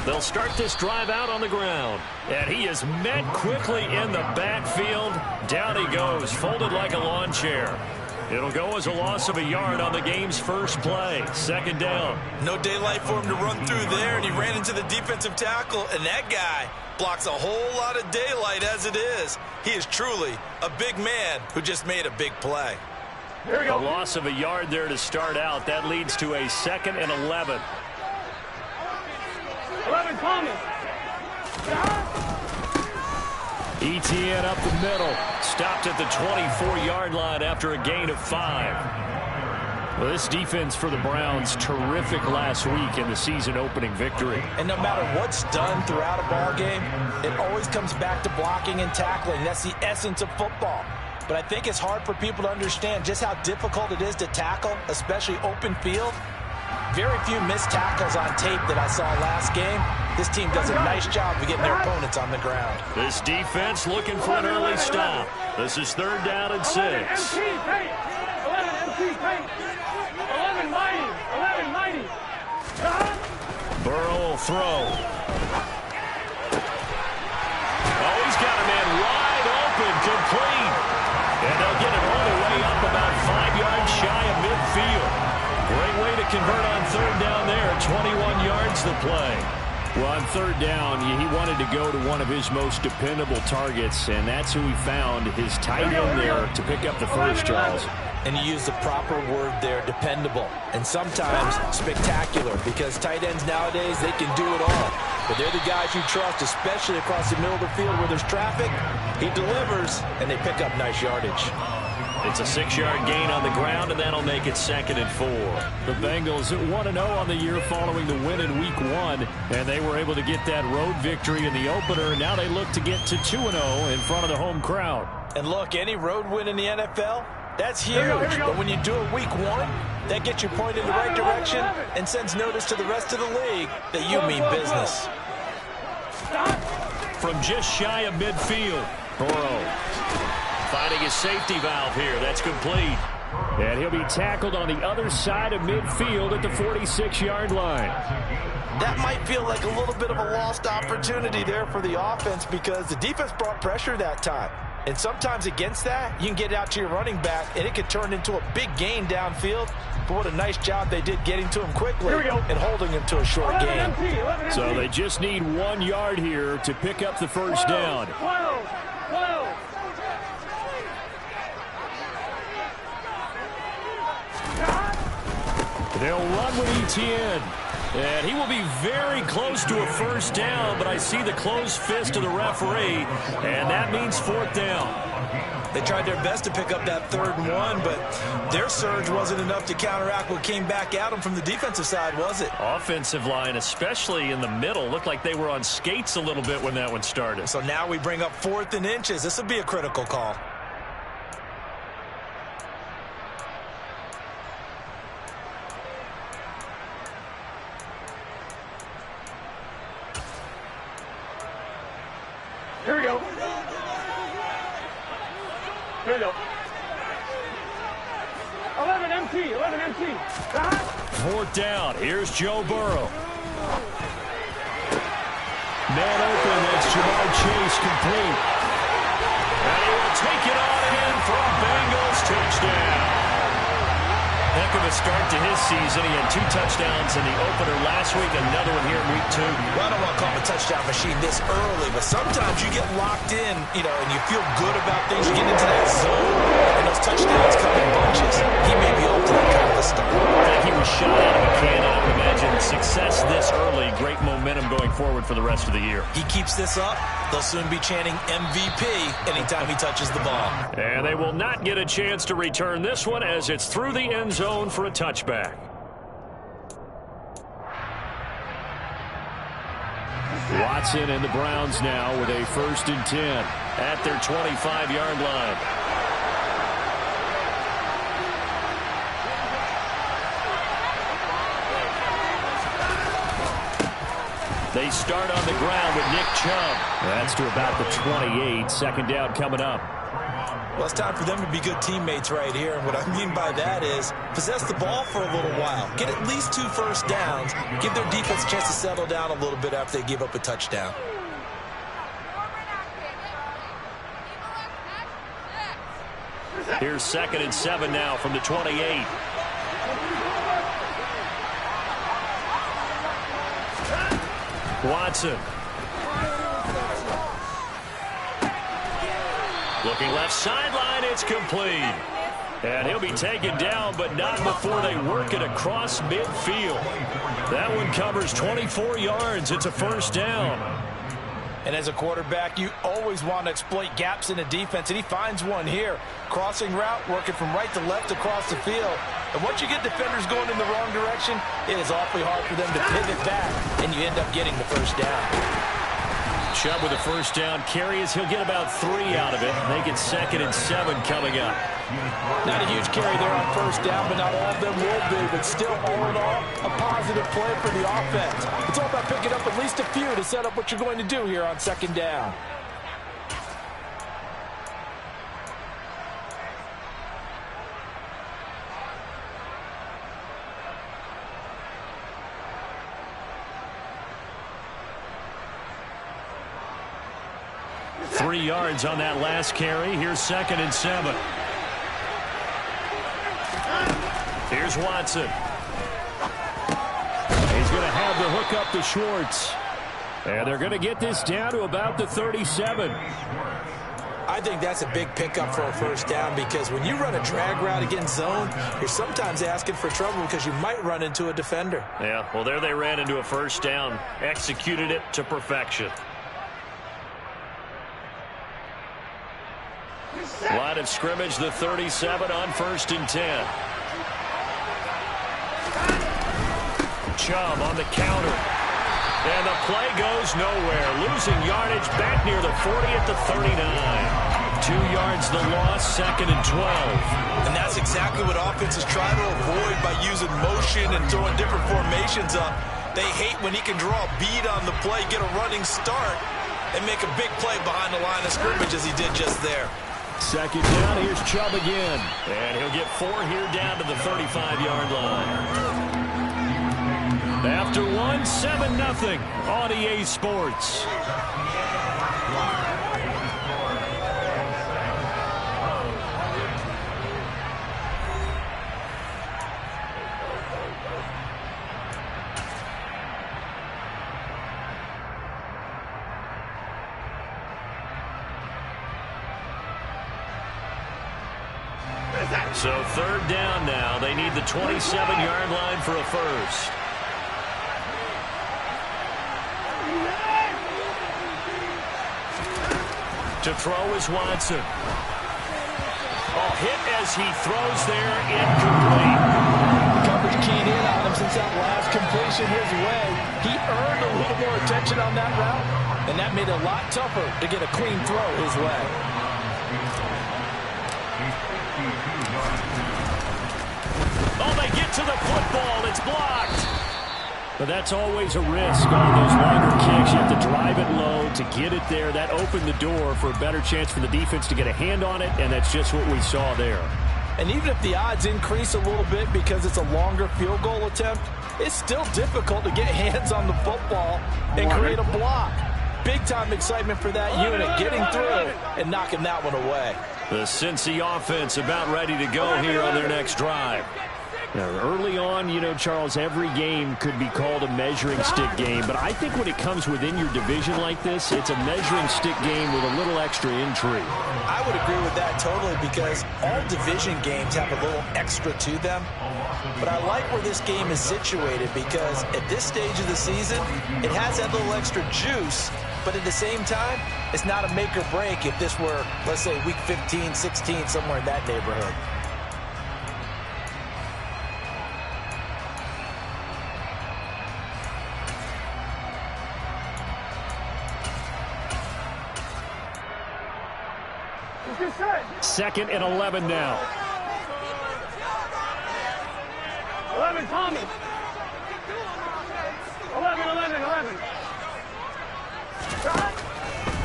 They'll start this drive out on the ground. And he is met quickly in the backfield. Down he goes, folded like a lawn chair. It'll go as a loss of a yard on the game's first play. Second down. No daylight for him to run through there, and he ran into the defensive tackle, and that guy blocks a whole lot of daylight as it is. He is truly a big man who just made a big play. Here we go. A loss of a yard there to start out. That leads to a 2nd and 11. 11 Thomas. ETN up the middle. Stopped at the 24-yard line after a gain of 5. Well, this defense for the Browns, terrific last week in the season-opening victory. And no matter what's done throughout a ball game, it always comes back to blocking and tackling. That's the essence of football. But I think it's hard for people to understand just how difficult it is to tackle, especially open field. Very few missed tackles on tape that I saw last game. This team does a nice job of getting their opponents on the ground. This defense looking for an early stop. This is 3rd down and 6. 11 MT paint. 11 mighty. 11 mighty. Burrow will throw. Oh, he's got a man wide open, complete. And they'll get it all the way up about 5 yards shy of midfield. Great way to convert on 3rd down there. 21 yards the play. Well, on 3rd down, he wanted to go to one of his most dependable targets, and that's who he found, his tight end there, to pick up the first, Charles. And you use the proper word there, dependable, and sometimes spectacular, because tight ends nowadays, they can do it all. But they're the guys you trust, especially across the middle of the field where there's traffic. He delivers, and they pick up nice yardage. It's a 6-yard gain on the ground, and that'll make it 2nd and 4. The Bengals 1-0 on the year following the win in Week 1, and they were able to get that road victory in the opener. Now they look to get to 2-0 in front of the home crowd. And look, any road win in the NFL, that's huge. But when you do it Week 1, that gets you pointed in the right direction and sends notice to the rest of the league that you mean business. From just shy of midfield, Burrow finding his safety valve here. That's complete. And he'll be tackled on the other side of midfield at the 46-yard line. That might feel like a little bit of a lost opportunity there for the offense because the defense brought pressure that time. And sometimes against that, you can get out to your running back, and it could turn into a big gain downfield. But what a nice job they did getting to him quickly and holding him to a short gain. So they just need 1 yard here to pick up the first down. 12. They'll run with ETN. And he will be very close to a first down, but I see the closed fist of the referee, and that means 4th down. They tried their best to pick up that 3rd and 1, but their surge wasn't enough to counteract what came back at them from the defensive side, was it? Offensive line, especially in the middle, looked like they were on skates a little bit when that one started. So now we bring up 4th and inches. This will be a critical call. Here we go. Here we go. 11 MT. 11 MT. 4th down. Here's Joe Burrow. Man open. That's Jamar Chase complete. And he will take it on in for a Bengals touchdown. Heck of a start to his season. He had 2 touchdowns in the opener last week, another one here in Week 2. Well, I don't want to call him a touchdown machine this early, but sometimes you get locked in, and you feel good about things. You get into that zone, and those touchdowns come in bunches. He may be open to that kind of a start. I think he was shot out of a cannon. I would imagine success this early, great momentum going forward for the rest of the year. He keeps this up, they'll soon be chanting MVP anytime he touches the ball. And they will not get a chance to return this one as it's through the end zone for a touchback. Watson and the Browns now with a 1st and 10 at their 25-yard line. They start on the ground with Nick Chubb. That's to about the 28. Second down coming up. Well, it's time for them to be good teammates right here. And what I mean by that is possess the ball for a little while. Get at least 2 first downs. Give their defense a chance to settle down a little bit after they give up a touchdown. Here's 2nd and 7 now from the 28. Watson. Looking left sideline, it's complete. And he'll be taken down, but not before they work it across midfield. That one covers 24 yards. It's a first down. And as a quarterback, you always want to exploit gaps in the defense, and he finds one here. Crossing route, working from right to left across the field. And once you get defenders going in the wrong direction, it is awfully hard for them to pivot back, and you end up getting the first down. Chubb with a first down carry as he'll get about 3 out of it. Make it 2nd and 7 coming up. Not a huge carry there on first down, but not all of them will be. But still, all in all, a positive play for the offense. It's all about picking up at least a few to set up what you're going to do here on 2nd down. Three yards on that last carry. Here's 2nd and 7. Here's Watson. He's going to have the hook up to Schwartz. And they're going to get this down to about the 37. I think that's a big pickup for a first down because when you run a drag route against zone, you're sometimes asking for trouble because you might run into a defender. Yeah, well, there they ran into a first down. Executed it to perfection. Line of scrimmage, the 37 on 1st and 10. Chubb on the counter. And the play goes nowhere. Losing yardage back near the 40 at the 39. 2 yards the loss, 2nd and 12. And that's exactly what offenses try to avoid by using motion and throwing different formations up. They hate when he can draw a bead on the play, get a running start, and make a big play behind the line of scrimmage as he did just there. 2nd down, here's Chubb again. And he'll get 4 here down to the 35-yard line. After 1, 7-0 on EA Sports. So 3rd down now. They need the 27-yard line for a first. To throw is Watson. Oh, hit as he throws there, incomplete. The coverage keyed in on him since that last completion his way. He earned a little more attention on that route, and that made it a lot tougher to get a clean throw his way. Oh, they get to the football. It's blocked. But that's always a risk on those longer kicks. You have to drive it low to get it there. That opened the door for a better chance for the defense to get a hand on it, and that's just what we saw there. And even if the odds increase a little bit because it's a longer field goal attempt, it's still difficult to get hands on the football and create a block. Big-time excitement for that unit, getting through and knocking that one away. The Cincy offense about ready to go here on their next drive. Now, early on, you know, Charles, every game could be called a measuring stick game. But I think when it comes within your division like this, it's a measuring stick game with a little extra intrigue. I would agree with that totally because all division games have a little extra to them. But I like where this game is situated because at this stage of the season, it has that little extra juice. But at the same time, it's not a make or break if this were, let's say, week 15, 16, somewhere in that neighborhood. Second and 11 now. 11, Tommy. 11.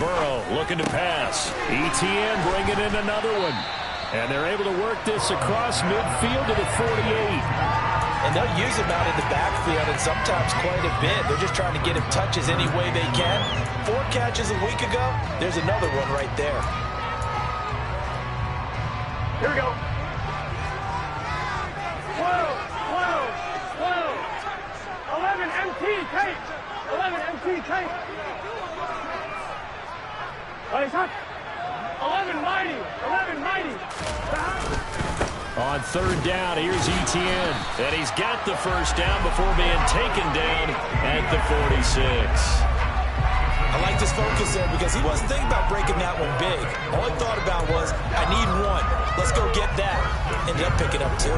Burrow looking to pass. ETN bringing in another one. And they're able to work this across midfield to the 48. And they'll use him out in the backfield, and sometimes quite a bit. They're just trying to get him touches any way they can. 4 catches a week ago. There's another one right there. Here we go. 12, 11 MT, take. 11 MT, take. Ready, shot. 11 mighty. 11 mighty. On third down, here's ETN. And he's got the first down before being taken down at the 46. I like this focus there because he wasn't thinking about breaking that one big. All he thought about was, I need one. Let's go get that. Ended up picking up 2.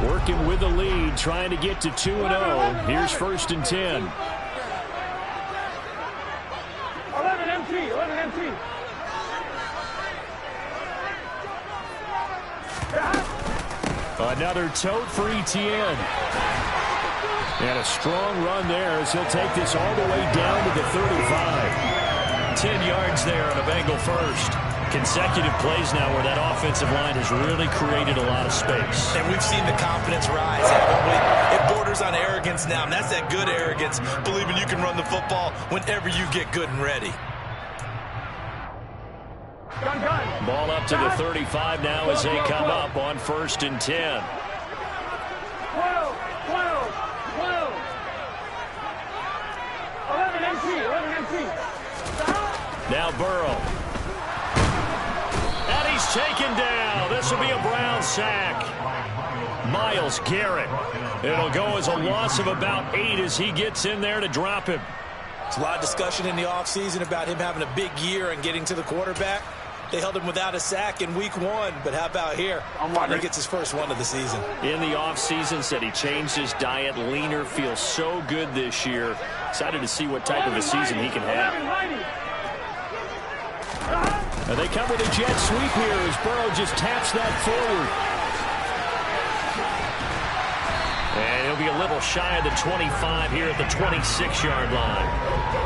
Working with the lead, trying to get to 2-0. Here's 1st and 10. 11 MT, 11 MT. Another tote for ETN. And a strong run there as he'll take this all the way down to the 35. 10 yards there on a Bengal first. Consecutive plays now where that offensive line has really created a lot of space. And we've seen the confidence rise, haven't we? It borders on arrogance now, and that's that good arrogance, believing you can run the football whenever you get good and ready. Gun. Ball up to the 35 now as they come up on 1st and 10. 12. Now Burrow. And he's taken down. This will be a Brown sack. Myles Garrett. It'll go as a loss of about 8 as he gets in there to drop him. There's a lot of discussion in the offseason about him having a big year and getting to the quarterback. They held him without a sack in week 1, but how about here? Finally gets his first one of the season. In the offseason, said he changed his diet, leaner, feels so good this year. Excited to see what type of a season he can have. And they come with a jet sweep here as Burrow just taps that forward. And he'll be a little shy of the 25 here at the 26-yard line.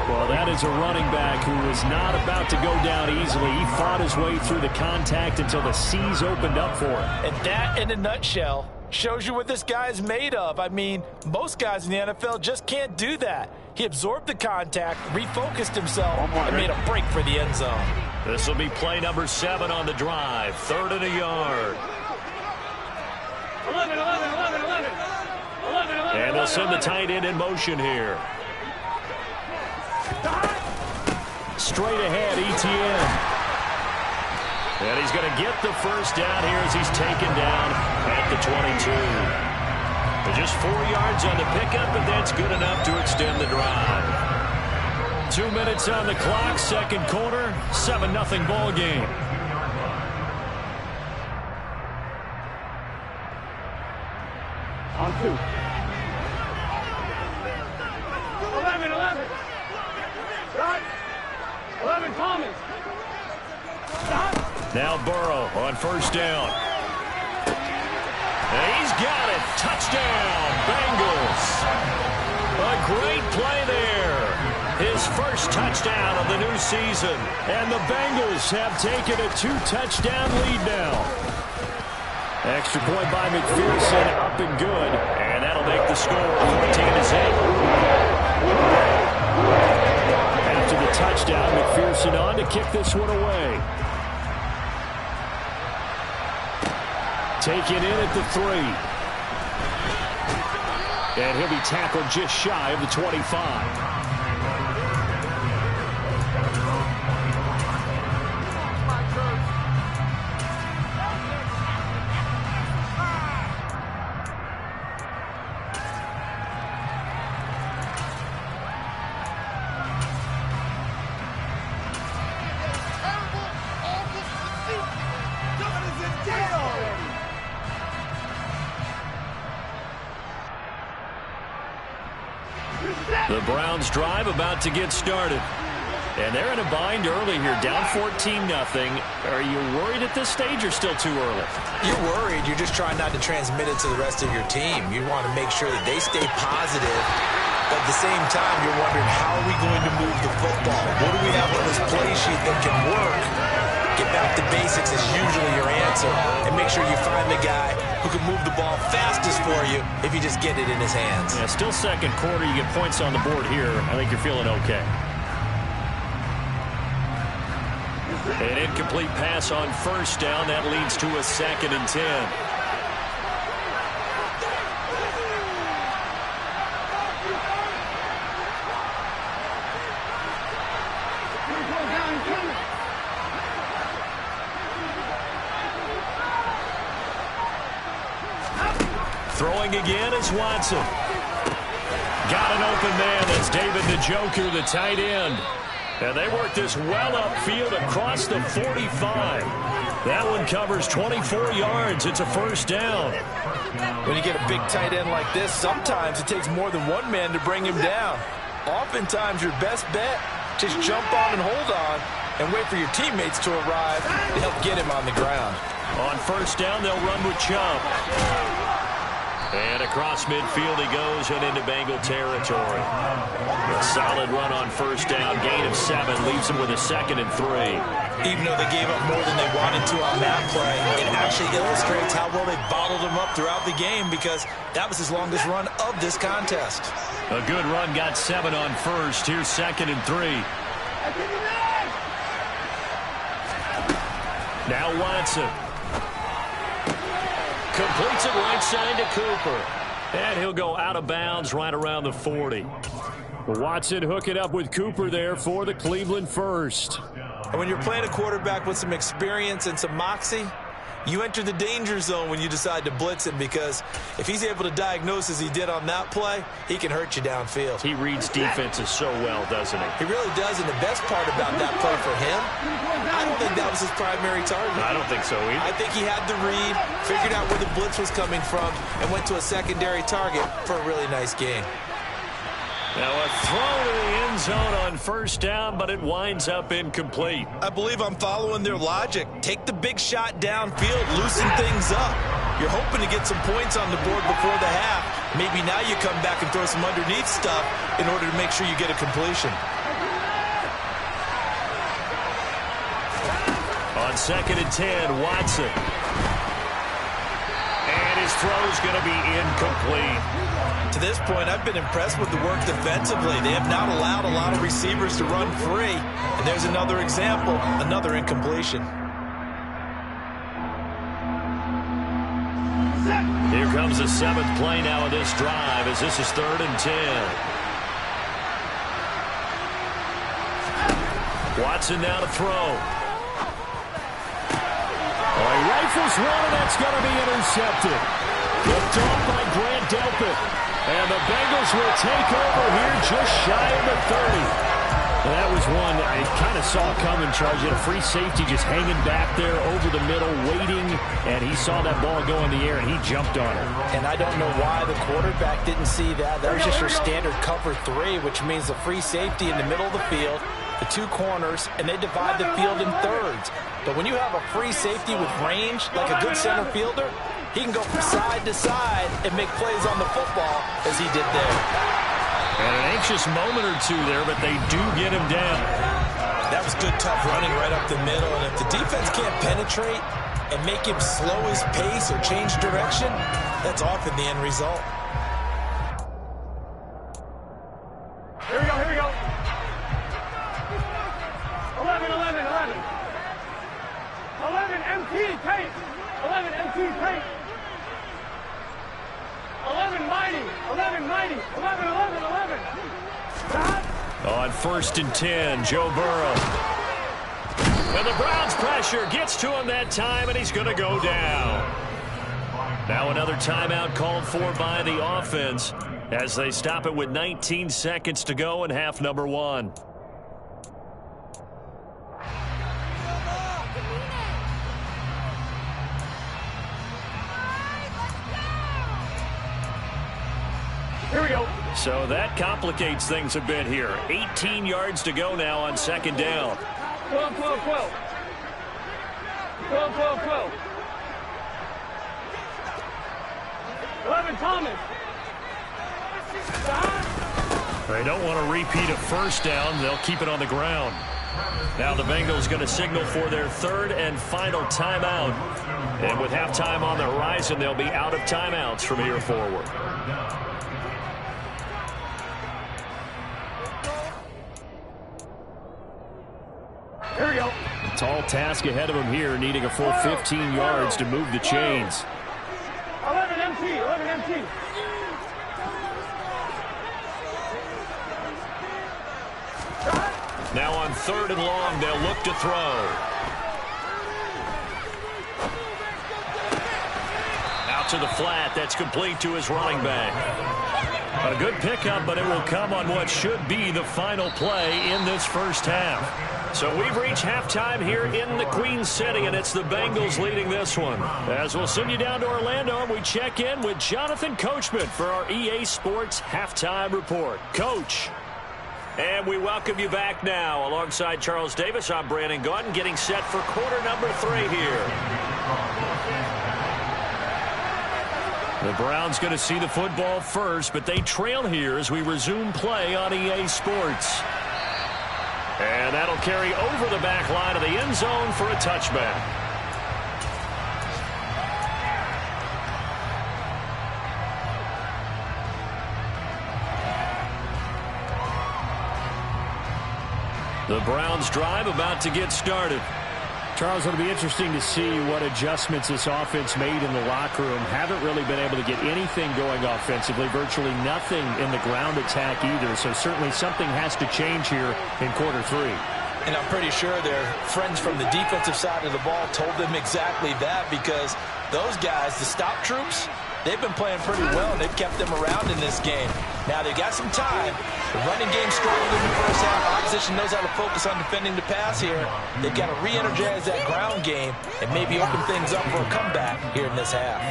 Well, that is a running back who was not about to go down easily. He fought his way through the contact until the seas opened up for him. And that, in a nutshell, shows you what this guy is made of. I mean, most guys in the NFL just can't do that. He absorbed the contact, refocused himself, and made a break for the end zone. This will be play number 7 on the drive. 3rd and a yard. 11. And they'll send the tight end in motion here. Straight ahead, ETN. And he's going to get the first down here as he's taken down at the 22. But just 4 yards on the pickup, and that's good enough to extend the drive. 2 minutes on the clock, second quarter, 7-0 ball game. On 2. 11. 11 Thomas. Now Burrow on first down. And he's got it. Touchdown, Bengals. A great play there. His first touchdown of the new season. And the Bengals have taken a 2-touchdown lead now. Extra point by McPherson, up and good. And that'll make the score 14-8. After the touchdown, McPherson on to kick this one away. Taken in at the 3. And he'll be tackled just shy of the 25. The Browns drive about to get started. And they're in a bind early here, down 14-0. Are you worried at this stage or still too early? You're worried. You're just trying not to transmit it to the rest of your team. You want to make sure that they stay positive. But at the same time, you're wondering, how are we going to move the football? What do we have on this play sheet that can work? Get back to basics is usually your answer. And make sure you find the guy who can move the ball fastest for you if you just get it in his hands. Yeah, still second quarter. You get points on the board here. I think you're feeling okay. An incomplete pass on first down. That leads to a 2nd and 10. Throwing again is Watson. Got an open man. That's David Njoku, the tight end. And they work this well upfield across the 45. That one covers 24 yards. It's a first down. When you get a big tight end like this, sometimes it takes more than one man to bring him down. Oftentimes, your best bet, just jump on and hold on and wait for your teammates to arrive to help get him on the ground. On first down, they'll run with Chubb. And across midfield he goes and into Bengal territory. A solid run on first down. Gain of 7 leaves him with a 2nd and 3. Even though they gave up more than they wanted to on that play, it actually illustrates how well they bottled him up throughout the game, because that was his longest run of this contest. A good run, got 7 on first. Here's 2nd and 3. Now Watson. Completes it right side to Cooper. And he'll go out of bounds right around the 40. Watson hooking up with Cooper there for the Cleveland first. And when you're playing a quarterback with some experience and some moxie, you enter the danger zone when you decide to blitz him, because if he's able to diagnose as he did on that play, he can hurt you downfield. He reads defenses so well, doesn't he? He really does, and the best part about that play for him, I don't think that was his primary target. I don't think so either. I think he had the read, figured out where the blitz was coming from, and went to a secondary target for a really nice gain. Now a throw to the end zone on first down, but it winds up incomplete. I believe I'm following their logic. Take the big shot downfield, loosen things up. You're hoping to get some points on the board before the half. Maybe now you come back and throw some underneath stuff in order to make sure you get a completion. On 2nd and 10, Watson. And his throw's going to be incomplete. To this point, I've been impressed with the work defensively. They have not allowed a lot of receivers to run free. And there's another example, another incompletion. Here comes the 7th play now of this drive, as this is 3rd and 10. Watson now to throw. He rifles one, and that's going to be intercepted. Picked off by Grant Delpit. And the Bengals will take over here just shy of the 30. That was one I kind of saw coming, Charles. You had a free safety just hanging back there over the middle, waiting, and he saw that ball go in the air, and he jumped on it. And I don't know why the quarterback didn't see that. That was just your standard cover 3, which means the free safety in the middle of the field, the 2 corners, and they divide the field in thirds. But when you have a free safety with range, like a good center fielder, he can go from side to side and make plays on the football as he did there. And an anxious moment or two there, but they do get him down. That was good, tough running right up the middle. And if the defense can't penetrate and make him slow his pace or change direction, that's often the end result. Here we go, here we go. 11, 11, 11. 11 MT tape. 11 MT tape. 11 mighty. 11 mighty. 11, 11, 11. Stop. On 1st and 10, Joe Burrow. And the Browns pressure gets to him that time, and he's going to go down. Now another timeout called for by the offense as they stop it with 19 seconds to go in half number 1. Here we go. So that complicates things a bit here. 18 yards to go now on second down. 12, 12, 12. 12, 12, 12. 11, Thomas. They don't want to repeat a first down. They'll keep it on the ground. Now the Bengals going to signal for their third and final timeout. And with halftime on the horizon, they'll be out of timeouts from here forward. Here we go. Tall task ahead of him here, needing a full 15 yards to move the chains. 11 MT, 11 MT. Now on third and long, they'll look to throw. Out to the flat. That's complete to his running back. A good pickup, but it will come on what should be the final play in this first half. So we've reached halftime here in the Queen City, and it's the Bengals leading this one. As we'll send you down to Orlando, and we check in with Jonathan Coachman for our EA Sports Halftime Report. Coach. And we welcome you back now. Alongside Charles Davis, I'm Brandon Gaudin, getting set for quarter number 3 here. The Browns going to see the football first, but they trail here as we resume play on EA Sports. And that'll carry over the back line of the end zone for a touchback. The Browns drive about to get started. Charles, it'll be interesting to see what adjustments this offense made in the locker room. Haven't really been able to get anything going offensively, virtually nothing in the ground attack either. So certainly something has to change here in quarter 3. And I'm pretty sure their friends from the defensive side of the ball told them exactly that, because those guys, the stop troops, they've been playing pretty well, and they've kept them around in this game. Now, they've got some time. The running game struggled in the first half. Opposition knows how to focus on defending the pass here. They've got to re-energize that ground game and maybe open things up for a comeback here in this half.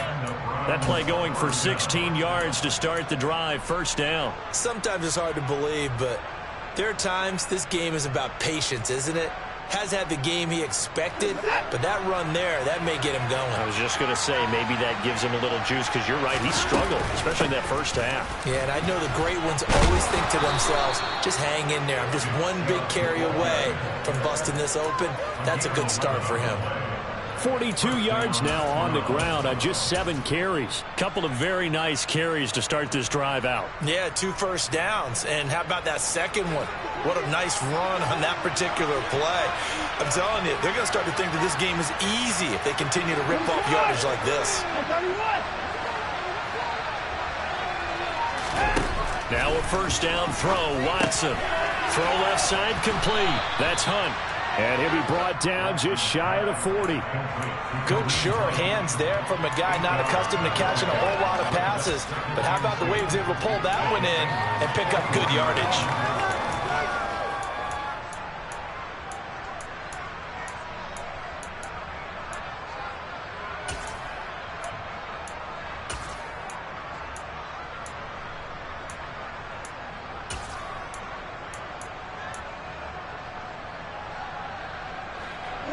That play going for 16 yards to start the drive. First down. Sometimes it's hard to believe, but there are times this game is about patience, isn't it? Has had the game he expected, but that run there, that may get him going. I was just going to say, maybe that gives him a little juice, because you're right, he struggled, especially in that first half. Yeah, and I know the great ones always think to themselves, just hang in there. I'm just one big carry away from busting this open. That's a good start for him. 42 yards now on the ground on just 7 carries. Couple of very nice carries to start this drive out. Yeah, 2 first downs. And how about that second one? What a nice run on that particular play. I'm telling you, they're going to start to think that this game is easy if they continue to rip off yardage like this. Now a first down throw. Watson. Throw left side complete. That's Hunt. And he'll be brought down just shy of the 40. Good, sure hands there from a guy not accustomed to catching a whole lot of passes. But how about the way he was able to pull that one in and pick up good yardage?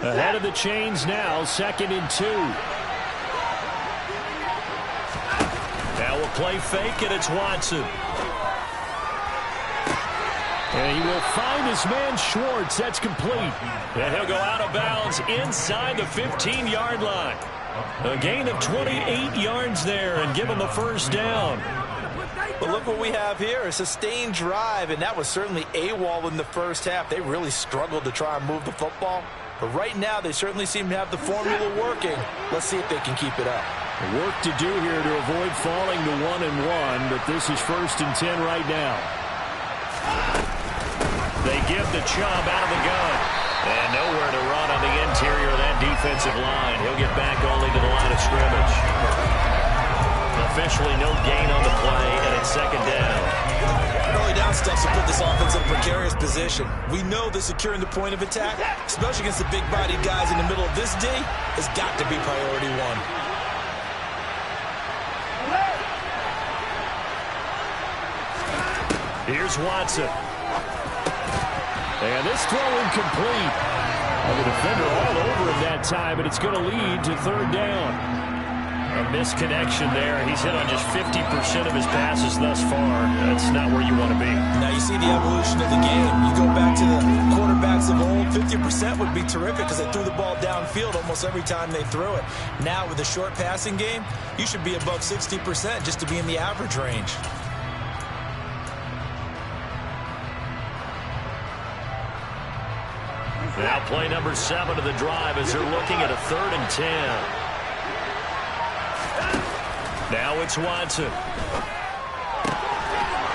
Ahead of the chains now, 2nd and 2. Now a play fake, and it's Watson. And he will find his man Schwartz. That's complete. And he'll go out of bounds inside the 15-yard line. A gain of 28 yards there and give him a first down. But look what we have here, a sustained drive, and that was certainly AWOL in the first half. They really struggled to try and move the football. But right now, they certainly seem to have the formula working. Let's see if they can keep it up. Work to do here to avoid falling to 1-1, but this is 1st and 10 right now. They give the Chubb out of the gun. And nowhere to run on the interior of that defensive line. He'll get back only to the line of scrimmage. Officially no gain on the play, and it's 2nd down. Early down stuff to put this offense in a precarious position. We know that securing the point of attack, especially against the big-bodied guys in the middle of this D, has got to be priority 1. Here's Watson. And this throw incomplete. And the defender all over him that time, and it's going to lead to third down. A misconnection there. He's hit on just 50% of his passes thus far. That's not where you want to be. Now you see the evolution of the game. You go back to the quarterbacks of old, 50% would be terrific because they threw the ball downfield almost every time they threw it. Now with the short passing game, you should be above 60% just to be in the average range. Now play number 7 of the drive as they're looking at a 3rd and 10. Now it's Watson.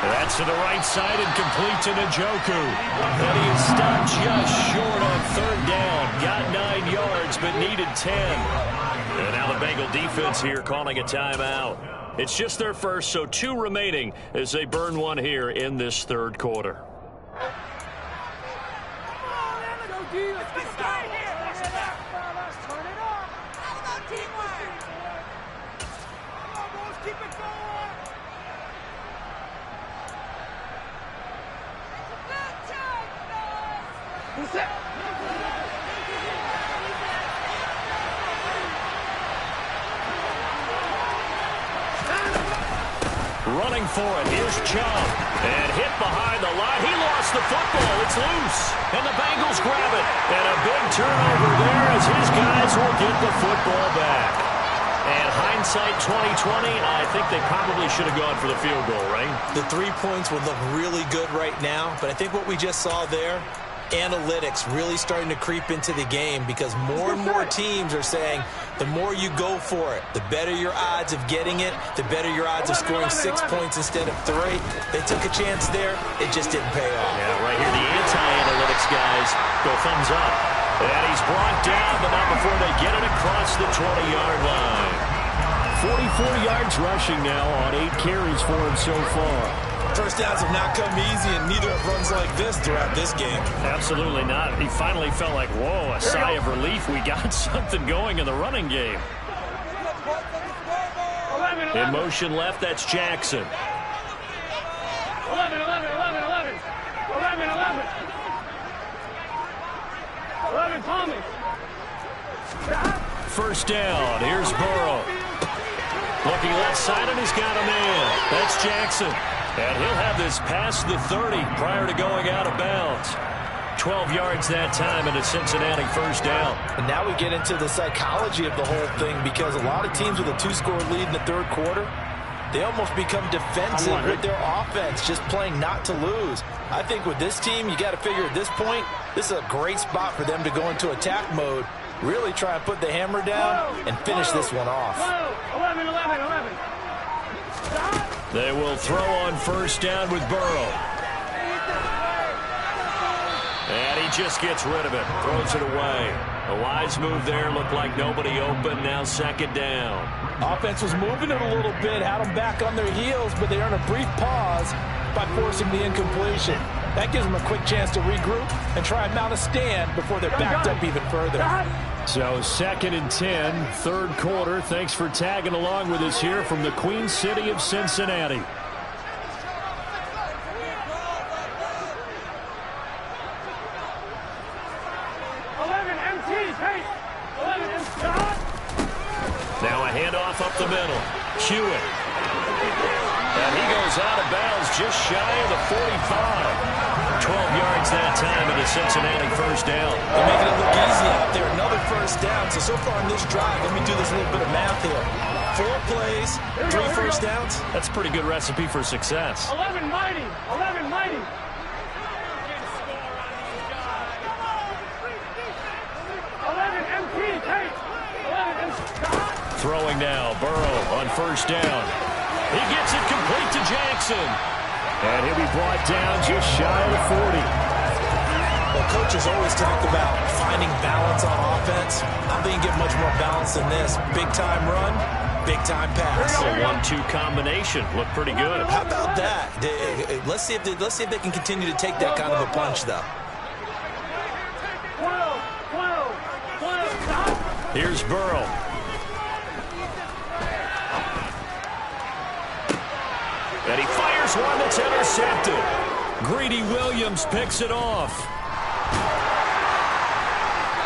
That's to the right side and complete to Njoku. And he is stopped just short on 3rd down. Got 9 yards but needed 10. And now the Bengal defense here calling a timeout. It's just their first, so 2 remaining as they burn one here in this 3rd quarter. Running for it. Here's Chubb. And hit behind the line. He lost the football. It's loose. And the Bengals grab it. And a big turnover there as his guys will get the football back. And hindsight 2020, I think they probably should have gone for the field goal, right? The 3 points would look really good right now, but I think what we just saw there, analytics really starting to creep into the game because more and more teams are saying the more you go for it, the better your odds of getting it, the better your odds of scoring 6 points instead of 3. They took a chance there. It just didn't pay off. Yeah, right here the anti-analytics guys go thumbs up. And he's brought down, but not before they get it across the 20-yard line. 44 yards rushing now on 8 carries for him so far. First downs have not come easy, and neither have runs like this throughout this game. Absolutely not. He finally felt like, whoa, a sigh of relief. We got something going in the running game. In motion left, that's Jackson. 11, 11, 11, 11. 11, 11. 11, Thomas. First down. Here's Burrow. Looking left side, and he's got a man. That's Jackson. And he'll have this past the 30 prior to going out of bounds. 12 yards that time, and a Cincinnati first down. And now we get into the psychology of the whole thing because a lot of teams with a 2-score lead in the 3rd quarter, they almost become defensive with their offense, just playing not to lose. I think with this team, you got to figure at this point, this is a great spot for them to go into attack mode, really try and put the hammer down and finish this one off. 11, 11, 11. They will throw on first down with Burrow. And he just gets rid of it, throws it away. A wise move there, looked like nobody open, now 2nd down. Offense was moving it a little bit, had them back on their heels, but they earn a brief pause by forcing the incompletion. That gives them a quick chance to regroup and try and mount a stand before they're backed up even further. So 2nd and 10, 3rd quarter. Thanks for tagging along with us here from the Queen City of Cincinnati. Now a handoff up the middle. Hewitt. And he goes out of bounds just shy of the 45. 12 yards that time in the Cincinnati first down. They're making it look easy out there. Another first down. So far in this drive, let me do this little bit of math here. 4 plays, 3 first downs. That's a pretty good recipe for success. 11 mighty. 11 mighty. 11 MT. Take. 11 MT. Throwing now. Burrow on first down. He gets it complete to Jackson. And he'll be brought down just shy of the 40. Well, coaches always talk about finding balance on offense. I think you get much more balance than this. Big-time run, big-time pass. A 1-2 combination. Looked pretty good. How about that? Let's see if they can continue to take that kind of a punch, though. 12, 12, 12. Here's Burrow. And he fires here's one that's intercepted. Greedy Williams picks it off.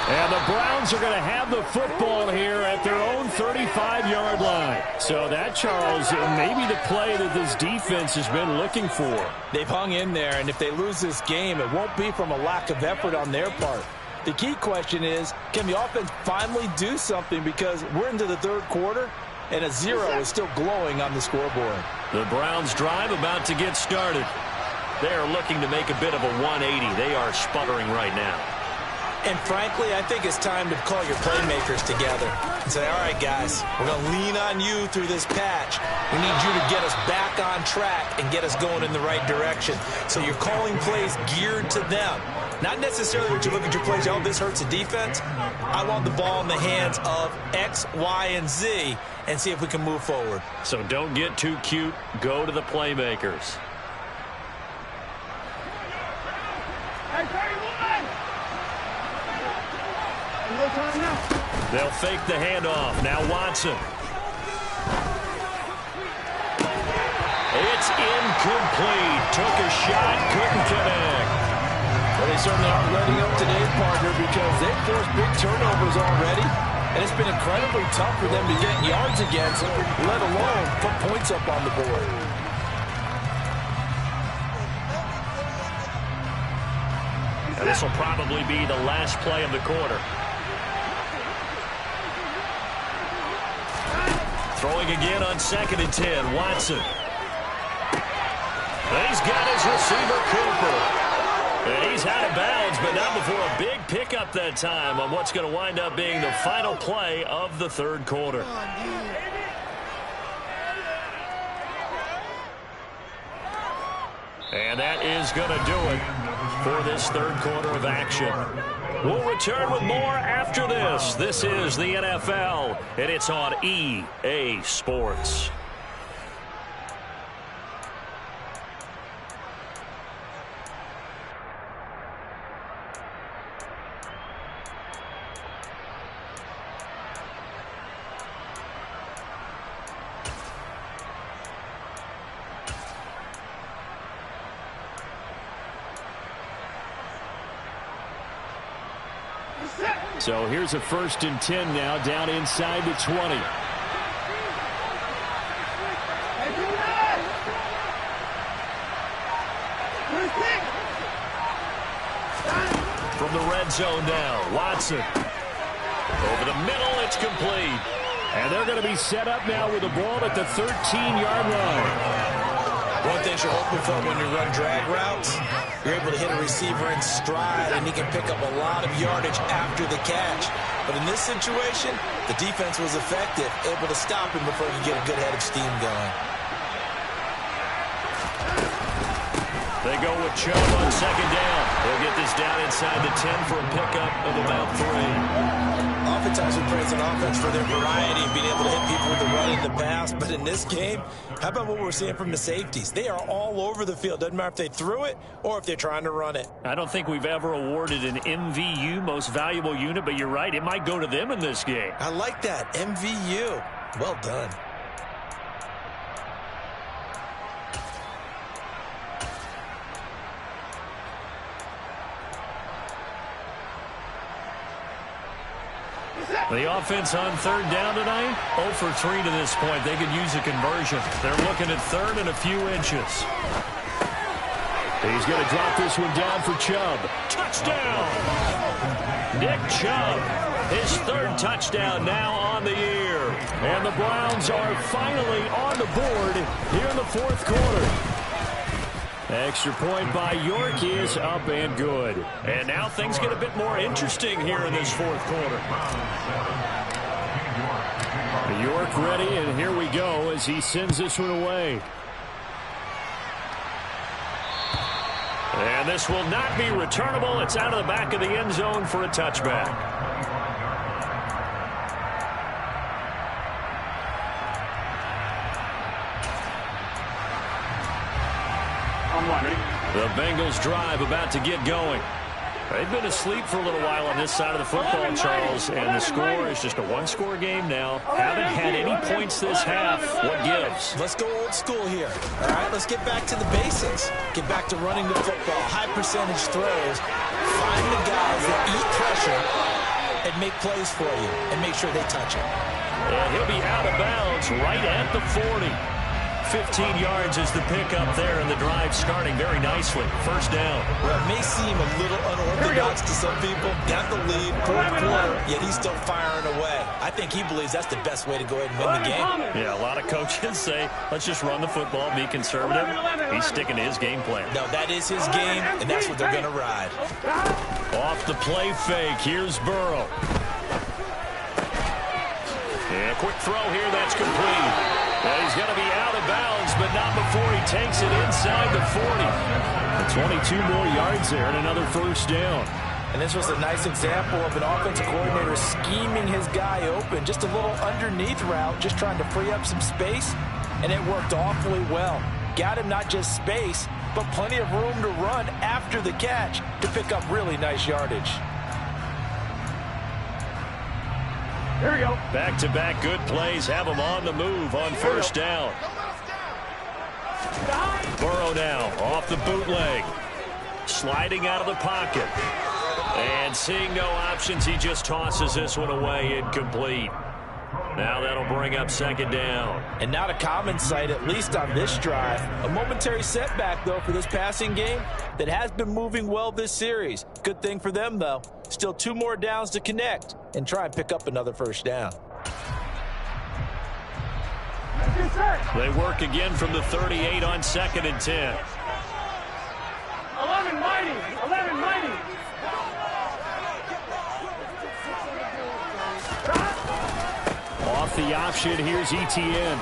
And the Browns are going to have the football here at their own 35-yard line. So that, Charles, may be the play that this defense has been looking for. They've hung in there, and if they lose this game, it won't be from a lack of effort on their part. The key question is, can the offense finally do something, because we're into the third quarter, and a 0 is still glowing on the scoreboard. The Browns drive about to get started. They're looking to make a bit of a 180. They are sputtering right now. And frankly, I think it's time to call your playmakers together and say, all right, guys, we're going to lean on you through this patch. We need you to get us back on track and get us going in the right direction. So you're calling plays geared to them. Not necessarily what you look at your plays, oh, this hurts the defense. I want the ball in the hands of X, Y, and Z and see if we can move forward. So don't get too cute. Go to the playmakers. They'll fake the handoff. Now Watson. It's incomplete. Took a shot, couldn't connect. Well, they certainly aren't letting up today, partner, because they've forced big turnovers already, and it's been incredibly tough for them to get yards against, let alone put points up on the board. And this will probably be the last play of the quarter. Throwing again on 2nd and 10. Watson. And he's got his receiver, Cooper. And he's out of bounds, but not before a big pickup that time on what's going to wind up being the final play of the third quarter. And that is going to do it for this third quarter of action. We'll return with more after this. This is the NFL, and it's on EA Sports. So here's a 1st and 10 now, down inside the 20. From the red zone now, Watson. Over the middle, it's complete. And they're going to be set up now with the ball at the 13-yard line. One thing you're hoping for when you run drag routes, you're able to hit a receiver in stride, and he can pick up a lot of yardage after the catch. But in this situation, the defense was effective, able to stop him before he could get a good head of steam going. They go with Chubb on 2nd down. They'll get this down inside the 10 for a pickup of about 3. Oftentimes we praise an offense for their variety and being able to hit people with the run in the pass. But in this game, how about what we're seeing from the safeties? They are all over the field. Doesn't matter if they threw it or if they're trying to run it. I don't think we've ever awarded an MVU, most valuable unit, but you're right. It might go to them in this game. I like that. MVU. Well done. The offense on 3rd down tonight, 0 for 3 to this point. They could use a conversion. They're looking at 3rd and a few inches. He's going to drop this one down for Chubb. Touchdown! Nick Chubb, his 3rd touchdown now on the year. And the Browns are finally on the board here in the 4th quarter. Extra point by York is up and good. And now things get a bit more interesting here in this 4th quarter. York ready, and here we go as he sends this one away. And this will not be returnable. It's out of the back of the end zone for a touchback. The Bengals drive about to get going. They've been asleep for a little while on this side of the football, Charles, and the score is just a one-score game now. Haven't had any points this half. What gives? Let's go old school here. All right, let's get back to the basics. Get back to running the football, high percentage throws. Find the guys that eat pressure and make plays for you and make sure they touch it. And he'll be out of bounds right at the 40. 15 yards is the pickup there, and the drive starting very nicely. First down. Well, it may seem a little unorthodox to some people. Got the lead, fourth quarter, yet he's still firing away. I think he believes that's the best way to go ahead and win the game. Yeah, a lot of coaches say, let's just run the football, be conservative. He's sticking to his game plan. No, that is his game, and that's what they're going to ride. Off the play fake, here's Burrow. And a quick throw here, that's complete. And he's going to be out of bounds, but not before he takes it inside the 40. 22 more yards there and another first down. And this was a nice example of an offensive coordinator scheming his guy open. Just a little underneath route, just trying to free up some space, and it worked awfully well. Got him not just space, but plenty of room to run after the catch to pick up really nice yardage. Here we go. Back-to-back good plays have him on the move on first down. Burrow now off the bootleg. Sliding out of the pocket. And seeing no options, he just tosses this one away, incomplete. Now that'll bring up second down. And not a common sight, at least on this drive. A momentary setback, though, for this passing game that has been moving well this series. Good thing for them, though. Still 2 more downs to connect and try and pick up another first down. They work again from the 38 on 2nd and 10. 11 mighty. 11 mighty. Off the option, here's Etienne.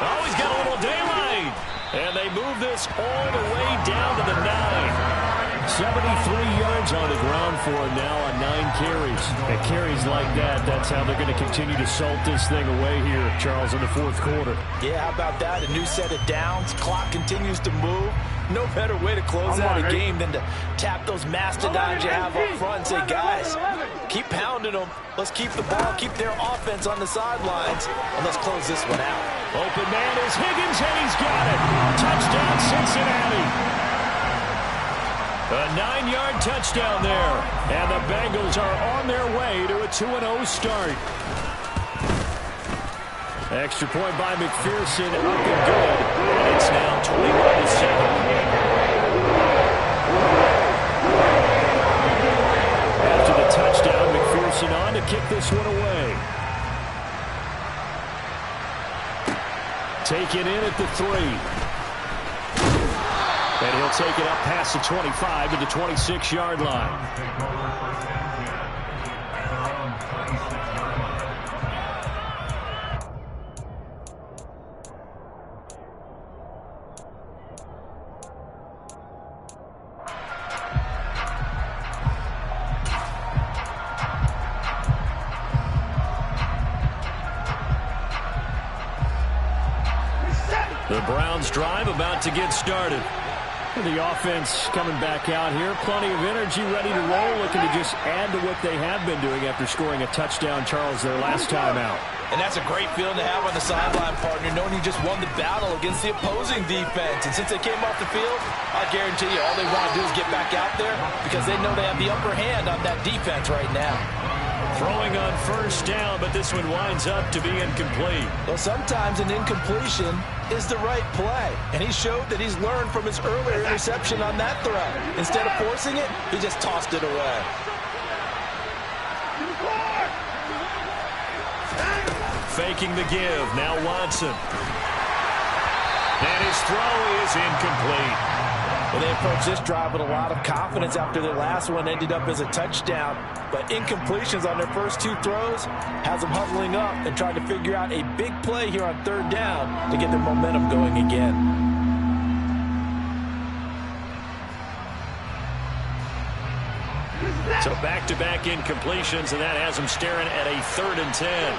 Oh, he's got a little daylight. And they move this all the way down to the 9. 73 yards on the ground for him now on 9 carries. And carries like that, that's how they're going to continue to salt this thing away here, Charles, in the fourth quarter. Yeah, how about that? A new set of downs. Clock continues to move. No better way to close out a game than to tap those mastodons you have up front and say, guys, keep pounding them. Let's keep the ball, keep their offense on the sidelines, and let's close this one out. Open man is Higgins, and he's got it. Touchdown, Cincinnati. A 9-yard touchdown there, and the Bengals are on their way to a 2-0 start. Extra point by McPherson, up and good. And it's now 21-7. After the touchdown, McPherson on to kick this one away. Taken in at the 3. And he'll take it up past the 25 to the 26-yard line. The Browns drive about to get started. The offense coming back out here. Plenty of energy, ready to roll, looking to just add to what they have been doing after scoring a touchdown, Charles, their last time out. And that's a great feeling to have on the sideline, partner, knowing you just won the battle against the opposing defense. And since they came off the field, I guarantee you all they want to do is get back out there because they know they have the upper hand on that defense right now. Throwing on first down, but this one winds up to be incomplete. Well, sometimes an incompletion is the right play. And he showed that he's learned from his earlier interception on that throw. Instead of forcing it, he just tossed it away. Faking the give. Now Watson. And his throw is incomplete. Well, they approached this drive with a lot of confidence after their last one ended up as a touchdown. But incompletions on their first 2 throws has them huddling up and trying to figure out a big play here on 3rd down to get their momentum going again. So back-to-back incompletions, and that has them staring at a 3rd and 10.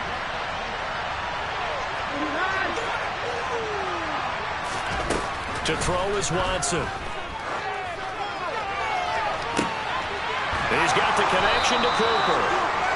To throw is Watson. He's got the connection to Cooper.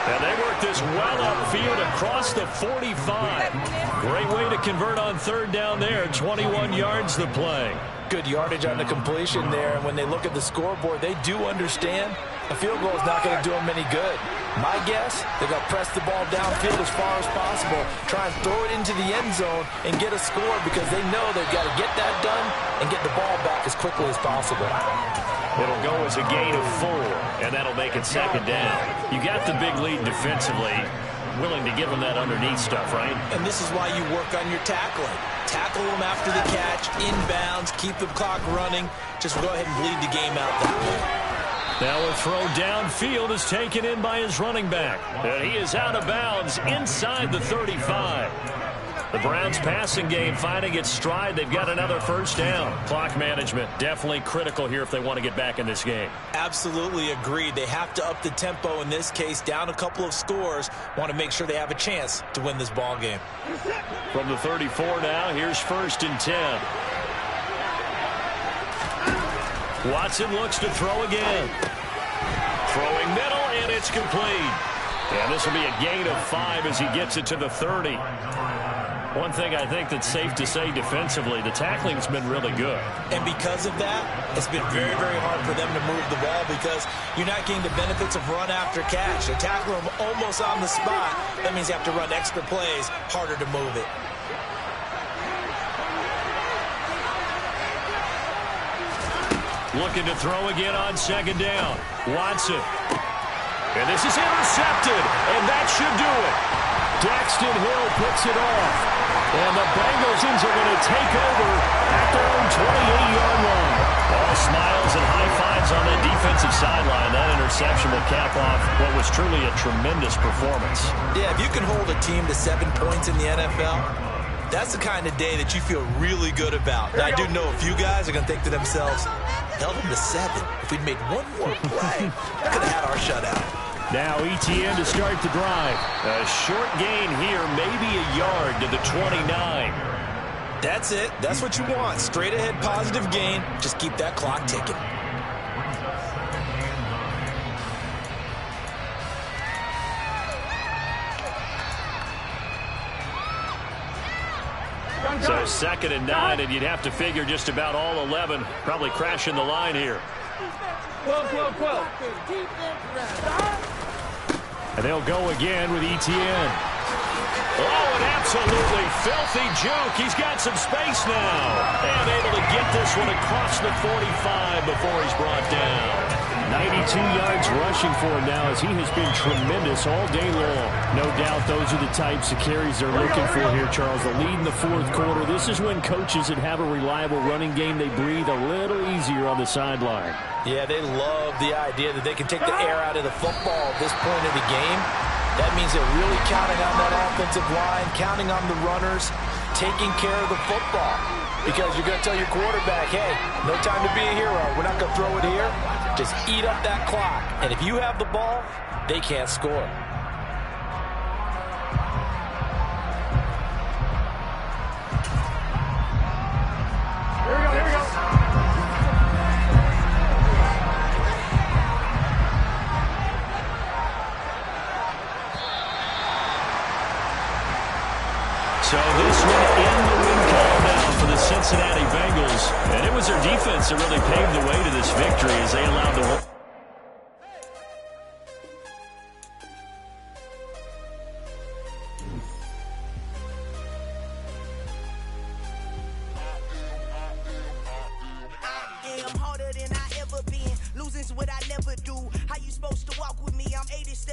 And they work this well upfield across the 45. Great way to convert on third down there. 21 yards the play. Good yardage on the completion there. And when they look at the scoreboard, they do understand a field goal is not going to do them any good. My guess, they're going to press the ball downfield as far as possible, try and throw it into the end zone and get a score because they know they've got to get that done and get the ball back as quickly as possible. It'll go as a gain of 4, and that'll make it second down. You got the big lead defensively, willing to give them that underneath stuff, right? And this is why you work on your tackling. Tackle them after the catch, inbounds, keep the clock running. Just go ahead and bleed the game out that way. Now a throw downfield is taken in by his running back. And he is out of bounds inside the 35. The Browns passing game finding its stride. They've got another first down. Clock management definitely critical here if they want to get back in this game. Absolutely agreed. They have to up the tempo in this case, down a couple of scores. Want to make sure they have a chance to win this ball game. From the 34 now, here's 1st and 10. Watson looks to throw again. Throwing middle, and it's complete. And this will be a gain of 5 as he gets it to the 30. One thing I think that's safe to say defensively, the tackling's been really good. And because of that, it's been very, very hard for them to move the ball because you're not getting the benefits of run after catch. They tackle them almost on the spot. That means you have to run extra plays, harder to move it. Looking to throw again on second down. Watson. And this is intercepted, and that should do it. Daxton Hill picks it off. And the Bengals are going to take over at their own 28-yard line. All smiles and high fives on the defensive sideline. That interception will cap off what was truly a tremendous performance. Yeah, if you can hold a team to 7 points in the NFL, that's the kind of day that you feel really good about. Now, I do know a few guys are going to think to themselves, held them to 7. If we'd made one more play, could have had our shutout. Now ETN to start the drive. A short gain here, maybe a yard to the 29. That's it. That's what you want. Straight ahead positive gain. Just keep that clock ticking. So 2nd and 9, and you'd have to figure just about all 11 probably crashing the line here. 12. And they'll go again with ETN. Oh, an absolutely filthy juke. He's got some space now. And able to get this one across the 45 before he's brought down. 92 yards rushing for him now as he has been tremendous all day long. No doubt those are the types of carries they're looking for here, Charles. The lead in the 4th quarter. This is when coaches that have a reliable running game, they breathe a little easier on the sideline. Yeah, they love the idea that they can take the air out of the football at this point of the game. That means they're really counting on that offensive line, counting on the runners, taking care of the football. Because you're going to tell your quarterback, hey, no time to be a hero. We're not going to throw it here. Just eat up that clock. And if you have the ball, they can't score. Here we go. So this one in the win countdown for the Cincinnati Bengals. And it was their defense that really paved the way to this victory as they allowed the... I'm harder than I ever been. Losing's what I never